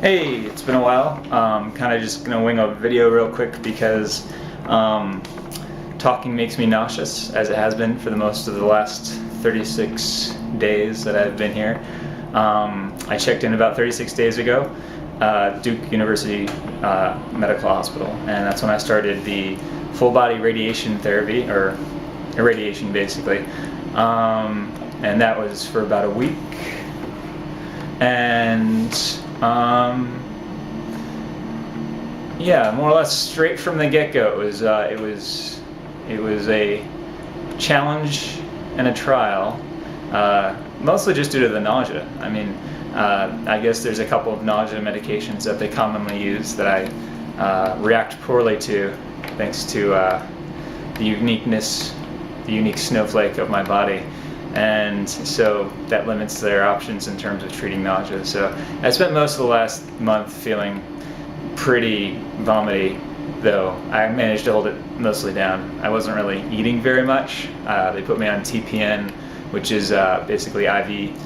Hey, it's been a while. Kind of just gonna wing a video real quick because talking makes me nauseous, as it has been for the most of the last 36 days that I've been here. I checked in about 36 days ago, Duke University Medical Hospital, and that's when I started the full body radiation therapy, or irradiation basically, and that was for about a week. And yeah, more or less straight from the get-go, it was a challenge and a trial, mostly just due to the nausea. I mean, I guess there's a couple of nausea medications that they commonly use that I react poorly to, thanks to the unique snowflake of my body. And so that limits their options in terms of treating nausea. So I spent most of the last month feeling pretty vomity, though I managed to hold it mostly down. I wasn't really eating very much. They put me on TPN, which is basically IV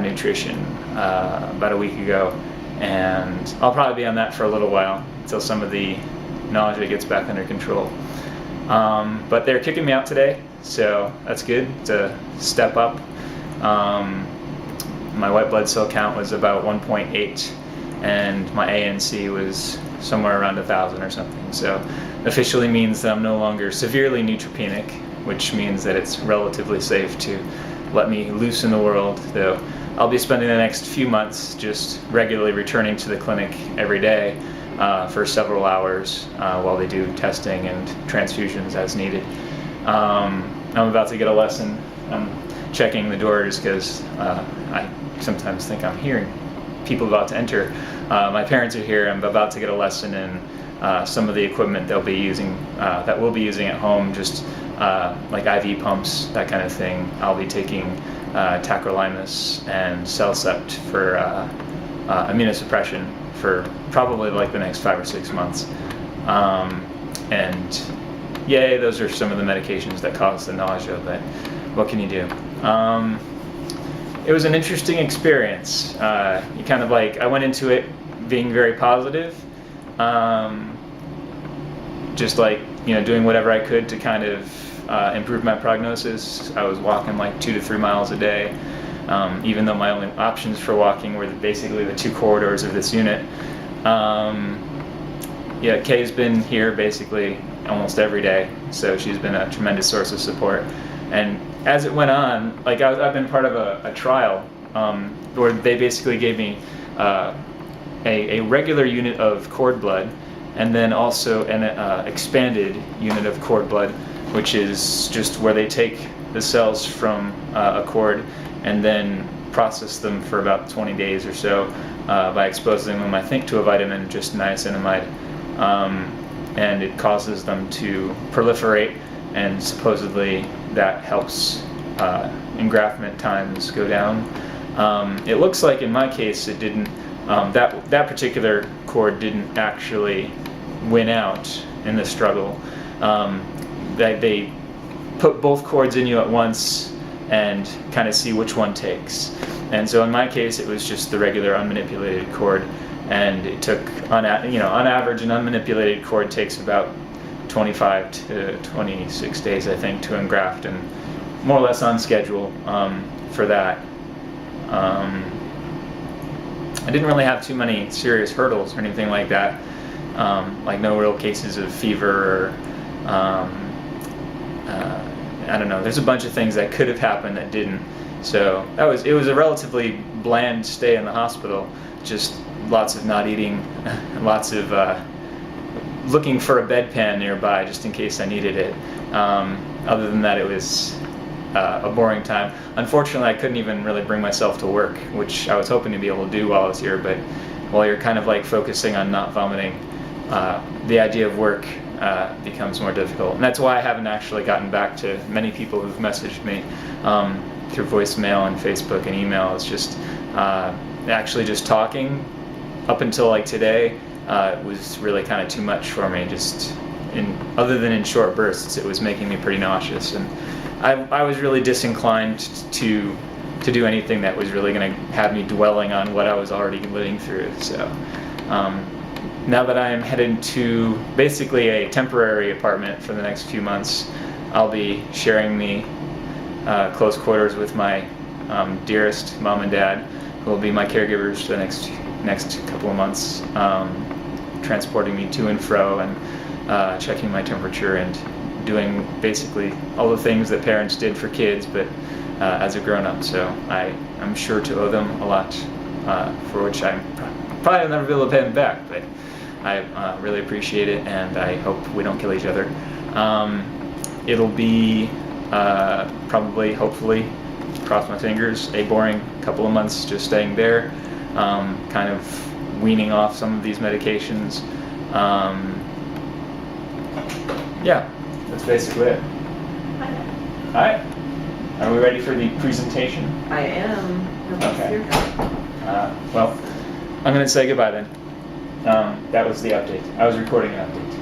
nutrition, about a week ago, and I'll probably be on that for a little while until some of the nausea gets back under control. But they're kicking me out today, so that's good to step up. My white blood cell count was about 1.8, and my ANC was somewhere around 1,000 or something. So officially means that I'm no longer severely neutropenic, which means that it's relatively safe to let me loose in the world, though I'll be spending the next few months just regularly returning to the clinic every day for several hours while they do testing and transfusions as needed. I'm about to get a lesson. I'm checking the door just because I sometimes think I'm hearing people about to enter. My parents are here. I'm about to get a lesson in some of the equipment they'll be using, that we'll be using at home, just like IV pumps, that kind of thing. I'll be taking tacrolimus and Cellcept for immunosuppression for probably like the next 5 or 6 months. And yay, those are some of the medications that cause the nausea, but what can you do? It was an interesting experience. You kind of like, I went into it being very positive, just like, you know, doing whatever I could to kind of improve my prognosis. I was walking like 2 to 3 miles a day, even though my only options for walking were basically the 2 corridors of this unit. Yeah, Kay's been here basically almost every day, so she's been a tremendous source of support. And as it went on, like I've been part of a trial where they basically gave me a regular unit of cord blood, and then also an expanded unit of cord blood, which is just where they take the cells from a cord and then process them for about 20 days or so by exposing them, I think, to a vitamin, just niacinamide. And it causes them to proliferate, and supposedly that helps engraftment times go down. It looks like in my case it didn't, that particular cord didn't actually win out in the struggle. They put both cords in you at once and kind of see which one takes. And so in my case it was just the regular unmanipulated cord, and it took, on average, an unmanipulated cord takes about 25 to 26 days, I think, to engraft, and more or less on schedule for that. I didn't really have too many serious hurdles or anything like that, like no real cases of fever, or I don't know, there's a bunch of things that could have happened that didn't. So it was a relatively bland stay in the hospital, just lots of not eating, lots of looking for a bedpan nearby just in case I needed it. Other than that, it was a boring time. Unfortunately, I couldn't even really bring myself to work, which I was hoping to be able to do while I was here, but while you're kind of like focusing on not vomiting, the idea of work becomes more difficult. And that's why I haven't actually gotten back to many people who've messaged me through voicemail and Facebook and email. It's just actually just talking up until like today was really kind of too much for me. Just other than in short bursts, it was making me pretty nauseous, and I was really disinclined to to do anything that was really going to have me dwelling on what I was already living through. So now that I am headed to basically a temporary apartment for the next few months, I'll be sharing the close quarters with my dearest mom and dad, who will be my caregivers for the next couple of months, transporting me to and fro and checking my temperature and doing basically all the things that parents did for kids, but as a grown-up. So I'm sure to owe them a lot, for which I'm probably never be able to pay them back, but I really appreciate it, and I hope we don't kill each other. It'll be probably, hopefully, cross my fingers, a boring couple of months just staying there, kind of weaning off some of these medications. Yeah, that's basically it. Alright, are we ready for the presentation? I am. Okay. Well, I'm going to say goodbye then. That was the update. I was recording an update.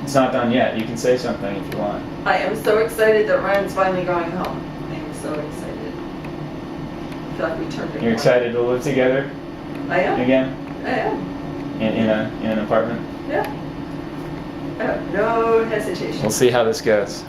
It's not done yet. You can say something if you want. I am so excited that Ryan's finally going home. I am so excited. I feel like we turned it. You're excited to live together I am. again? I am. In an apartment? Yeah. I have no hesitation. We'll see how this goes.